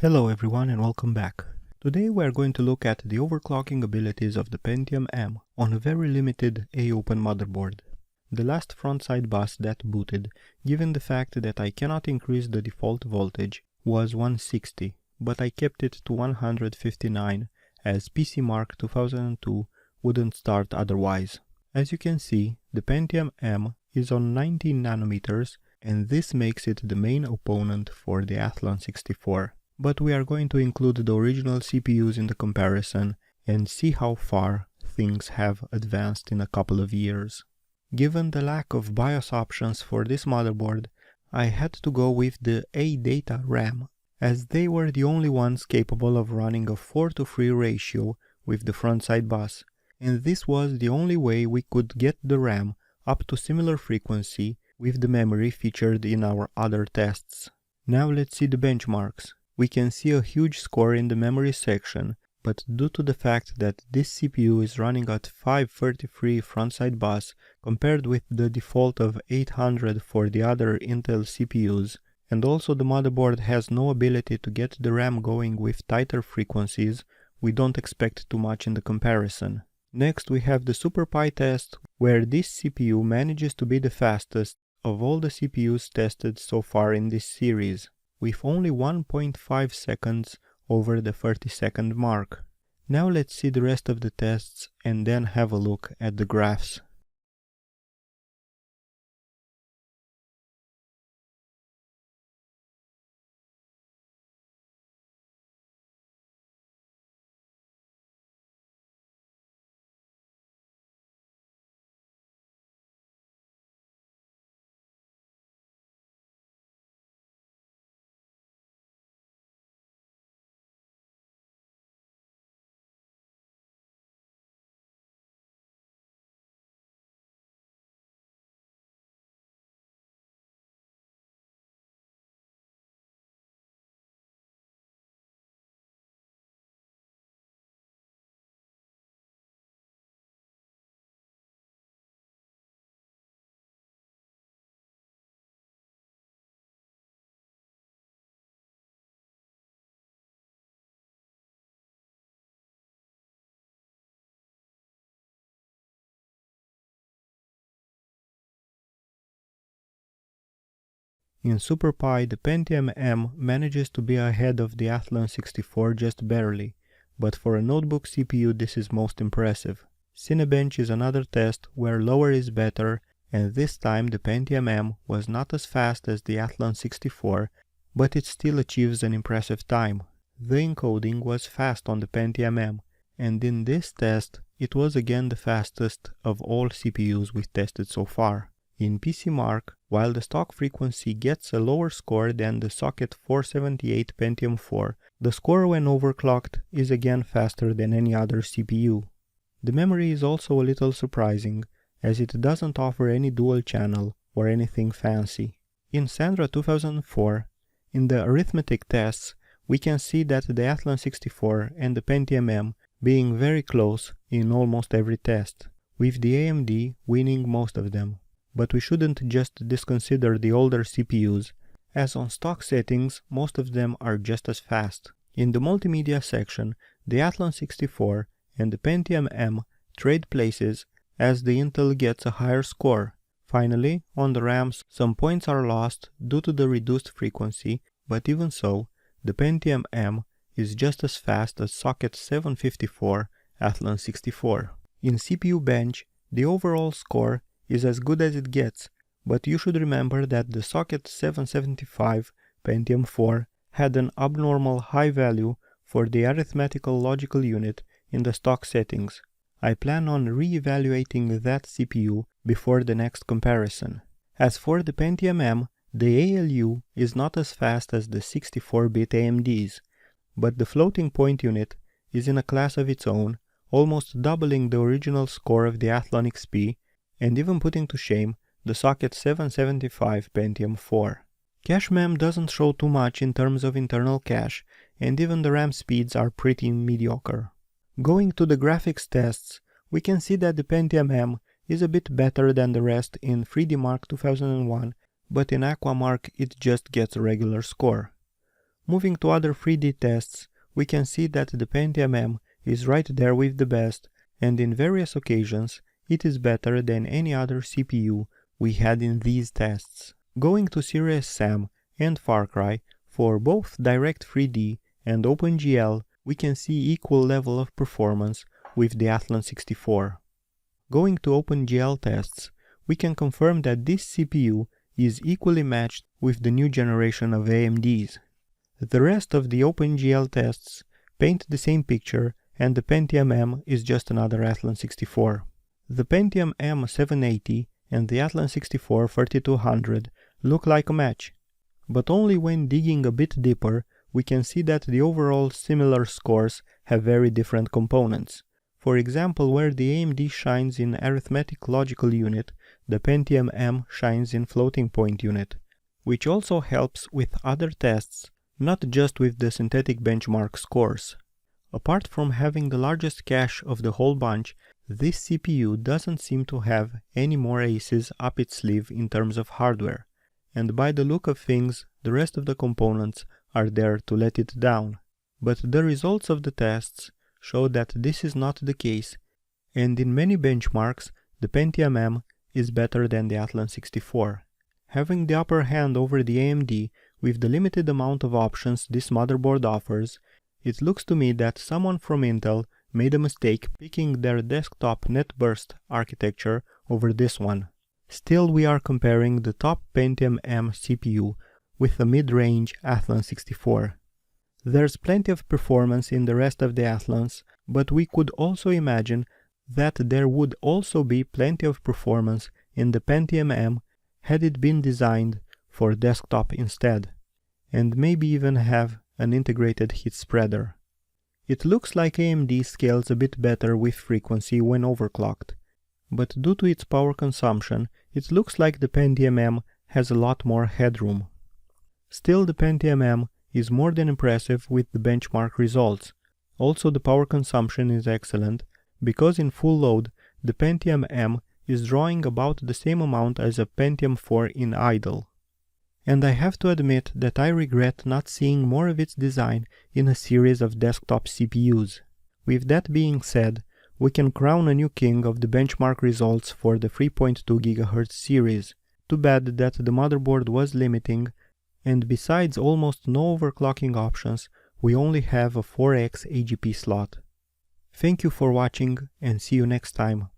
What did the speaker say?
Hello everyone and welcome back. Today we are going to look at the overclocking abilities of the Pentium M on a very limited AOpen motherboard. The last frontside bus that booted, given the fact that I cannot increase the default voltage, was 160, but I kept it to 159 as PC Mark 2002 wouldn't start otherwise. As you can see, the Pentium M is on 19 nanometers and this makes it the main opponent for the Athlon 64. But we are going to include the original CPUs in the comparison and see how far things have advanced in a couple of years. Given the lack of BIOS options for this motherboard, I had to go with the AData RAM, as they were the only ones capable of running a 4:3 ratio with the frontside bus, and this was the only way we could get the RAM up to similar frequency with the memory featured in our other tests. Now let's see the benchmarks. We can see a huge score in the memory section, but due to the fact that this CPU is running at 533 frontside bus compared with the default of 800 for the other Intel CPUs, and also the motherboard has no ability to get the RAM going with tighter frequencies, we don't expect too much in the comparison. Next we have the SuperPi test, where this CPU manages to be the fastest of all the CPUs tested so far in this series, with only 1.5 seconds over the 30-second mark. Now let's see the rest of the tests and then have a look at the graphs. In SuperPi, the Pentium M manages to be ahead of the Athlon 64 just barely, but for a notebook CPU this is most impressive. Cinebench is another test where lower is better, and this time the Pentium M was not as fast as the Athlon 64, but it still achieves an impressive time. The encoding was fast on the Pentium M, and in this test it was again the fastest of all CPUs we've tested so far. In PC Mark, while the stock frequency gets a lower score than the socket 478 Pentium 4, the score when overclocked is again faster than any other CPU. The memory is also a little surprising, as it doesn't offer any dual channel or anything fancy. In Sandra 2004, in the arithmetic tests, we can see that the Athlon 64 and the Pentium M being very close in almost every test, with the AMD winning most of them. But we shouldn't just disconsider the older CPUs, as on stock settings most of them are just as fast. In the multimedia section, the Athlon 64 and the Pentium M trade places as the Intel gets a higher score. Finally, on the RAMs some points are lost due to the reduced frequency, but even so, the Pentium M is just as fast as socket 754 Athlon 64. In CPU bench, the overall score is as good as it gets, but you should remember that the socket 775 Pentium 4 had an abnormal high value for the arithmetical logical unit in the stock settings. I plan on re-evaluating that CPU before the next comparison. As for the Pentium M, the ALU is not as fast as the 64-bit AMDs, but the floating point unit is in a class of its own, almost doubling the original score of the Athlon XP, and even putting to shame the socket 775 Pentium 4. Cache mem doesn't show too much in terms of internal cache, and even the RAM speeds are pretty mediocre. Going to the graphics tests, we can see that the Pentium M is a bit better than the rest in 3D Mark 2001, but in Aquamark it just gets a regular score. Moving to other 3D tests, we can see that the Pentium M is right there with the best, and in various occasions, it is better than any other CPU we had in these tests. Going to Serious Sam and Far Cry, for both Direct 3D and OpenGL, we can see equal level of performance with the Athlon 64. Going to OpenGL tests, we can confirm that this CPU is equally matched with the new generation of AMDs. The rest of the OpenGL tests paint the same picture, and the Pentium M is just another Athlon 64. The Pentium M780 and the Athlon 64 3200 look like a match, but only when digging a bit deeper we can see that the overall similar scores have very different components. For example, where the AMD shines in arithmetic logical unit, the Pentium M shines in floating point unit, which also helps with other tests, not just with the synthetic benchmark scores. Apart from having the largest cache of the whole bunch, this CPU doesn't seem to have any more aces up its sleeve in terms of hardware, and by the look of things, the rest of the components are there to let it down. But the results of the tests show that this is not the case, and in many benchmarks, the Pentium M is better than the Athlon 64. Having the upper hand over the AMD with the limited amount of options this motherboard offers, it looks to me that someone from Intel made a mistake picking their desktop NetBurst architecture over this one. Still, we are comparing the top Pentium M CPU with the mid-range Athlon 64. There's plenty of performance in the rest of the Athlons, but we could also imagine that there would also be plenty of performance in the Pentium M had it been designed for desktop instead, and maybe even have an integrated heat spreader. It looks like AMD scales a bit better with frequency when overclocked, but due to its power consumption, it looks like the Pentium M has a lot more headroom. Still, the Pentium M is more than impressive with the benchmark results. Also, the power consumption is excellent, because in full load, the Pentium M is drawing about the same amount as a Pentium 4 in idle. And I have to admit that I regret not seeing more of its design in a series of desktop CPUs. With that being said, we can crown a new king of the benchmark results for the 3.2 GHz series. Too bad that the motherboard was limiting, and besides almost no overclocking options, we only have a 4x AGP slot. Thank you for watching and see you next time.